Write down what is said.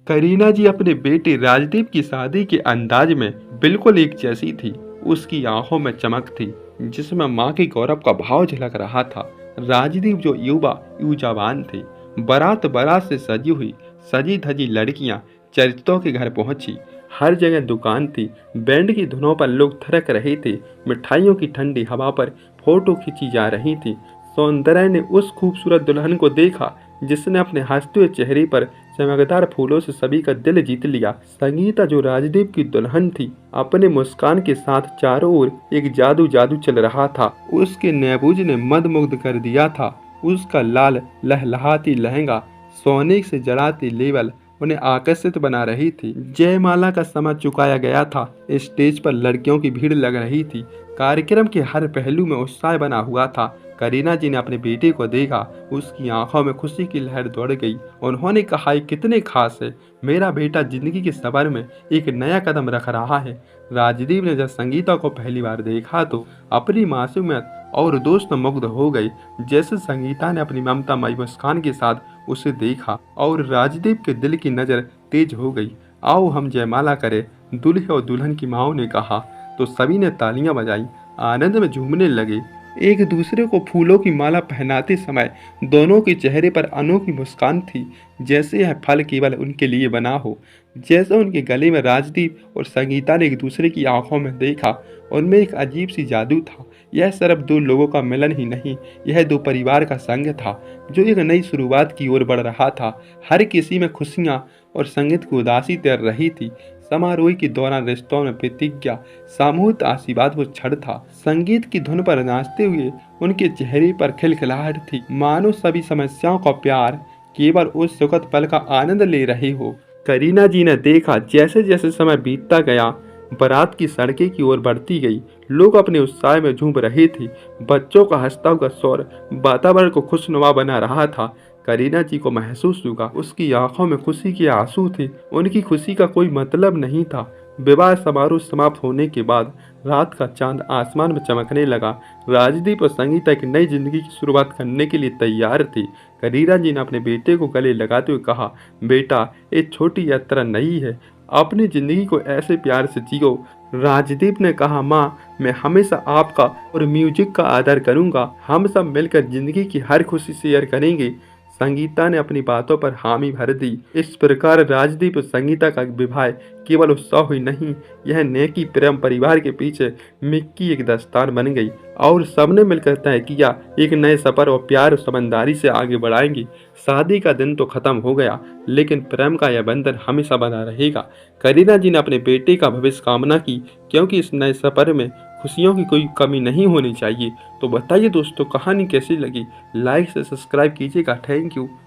करीना जी अपने बेटे राजदीप की शादी के अंदाज में बिल्कुल एक जैसी थी। उसकी आंखों में चमक थी जिसमें माँ की गौरव का भाव झलक रहा था। राजदीप जो युवा ऊर्जावान थे। बारात बारात से सजी हुई सजी धजी लड़कियां चरित्रों के घर पहुंची। हर जगह दुकान थी। बैंड की धुनों पर लोग थिरक रहे थे। मिठाइयों की ठंडी हवा पर फोटो खींची जा रही थी। सौंदर्य ने उस खूबसूरत दुल्हन को देखा जिसने अपने हंसते हुए चेहरे पर चमकदार फूलों से सभी का दिल जीत लिया। संगीता जो राजदीप की दुल्हन थी, अपने मुस्कान के साथ चारों ओर एक जादू जादू चल रहा था। उसके नेबूज ने मंत्रमुग्ध कर दिया था। उसका लाल लहलहाती लहंगा, सोने से जड़ाती लेवल उन्हें आकर्षित बना रही थी। जयमाला का समय चुकाया गया था। स्टेज पर लड़कियों की भीड़ लग रही थी। कार्यक्रम के हर पहलू में उत्साह बना हुआ था। करीना जी ने अपने बेटे को देखा। उसकी आंखों में खुशी की लहर दौड़ गई। उन्होंने कहा, ये कितने खास है। मेरा बेटा जिंदगी के सफर में एक नया कदम रख रहा है। राजदीप ने जब संगीता को पहली बार देखा तो अपनी मासूमियत और दोस्त मुग्ध हो गई। जैसे संगीता ने अपनी ममतामयी मुस्कान के साथ उसे देखा और राजदीप के दिल की नजर तेज हो गई। आओ हम जयमाला करें, दूल्हे और दुल्हन की माओ ने कहा। तो सभी ने तालियां बजाई, आनंद में झूमने लगे। एक दूसरे को फूलों की माला पहनाते समय दोनों के चेहरे पर अनोखी मुस्कान थी, जैसे यह फल केवल उनके लिए बना हो। जैसे उनके गले में राजदीप और संगीता ने एक दूसरे की आंखों में देखा, उनमें एक अजीब सी जादू था। यह सिर्फ दो लोगों का मिलन ही नहीं, यह दो परिवार का संग था जो एक नई शुरुआत की ओर बढ़ रहा था। हर किसी में खुशियां और संगीत की उदासी तैर रही थी। समारोह के दौरान रिश्तों में प्रतिज्ञा, सामूहिक आशीर्वाद वो क्षण था। संगीत की धुन पर नाचते हुए उनके चेहरे पर खिलखिलाहट थी, मानो सभी समस्याओं का प्यार केवल उस सुखद पल का आनंद ले रहे हो। करीना जी ने देखा जैसे जैसे समय बीतता गया, बारात की सड़कें की ओर बढ़ती गई। लोग अपने उत्साह में झूम रहे थे। बच्चों का हंसता हुआ शोर वातावरण को खुशनुमा बना रहा था। करीना जी को महसूस हुआ उसकी आंखों में खुशी के आंसू थे। उनकी खुशी का कोई मतलब नहीं था। विवाह समारोह समाप्त होने के बाद रात का चांद आसमान में चमकने लगा। राजदीप और संगीता एक नई जिंदगी की शुरुआत करने के लिए तैयार थे। करीना जी ने अपने बेटे को गले लगाते हुए कहा, बेटा, एक छोटी यात्रा नहीं है, अपनी जिंदगी को ऐसे प्यार से जियो। राजदीप ने कहा, माँ, मैं हमेशा आपका और म्यूजिक का आदर करूंगा। हम सब मिलकर जिंदगी की हर खुशी शेयर करेंगे। संगीता ने अपनी बातों पर हामी भर दी। इस प्रकार राजदीप और संगीता का विवाह केवल उत्सव ही नहीं, यह नेकी प्रेम परिवार के पीछे मिक्की एक दास्तान बन गई और सबने मिलकर तय किया एक नए सफर और प्यार और समझदारी से आगे बढ़ाएंगे। शादी का दिन तो खत्म हो गया, लेकिन प्रेम का यह बंधन हमेशा बना रहेगा। करीना जी ने अपने बेटे का भविष्य कामना की, क्योंकि इस नए सफर में खुशियों की कोई कमी नहीं होनी चाहिए। तो बताइए दोस्तों, कहानी कैसी लगी? लाइक से सब्सक्राइब कीजिएगा। Thank you.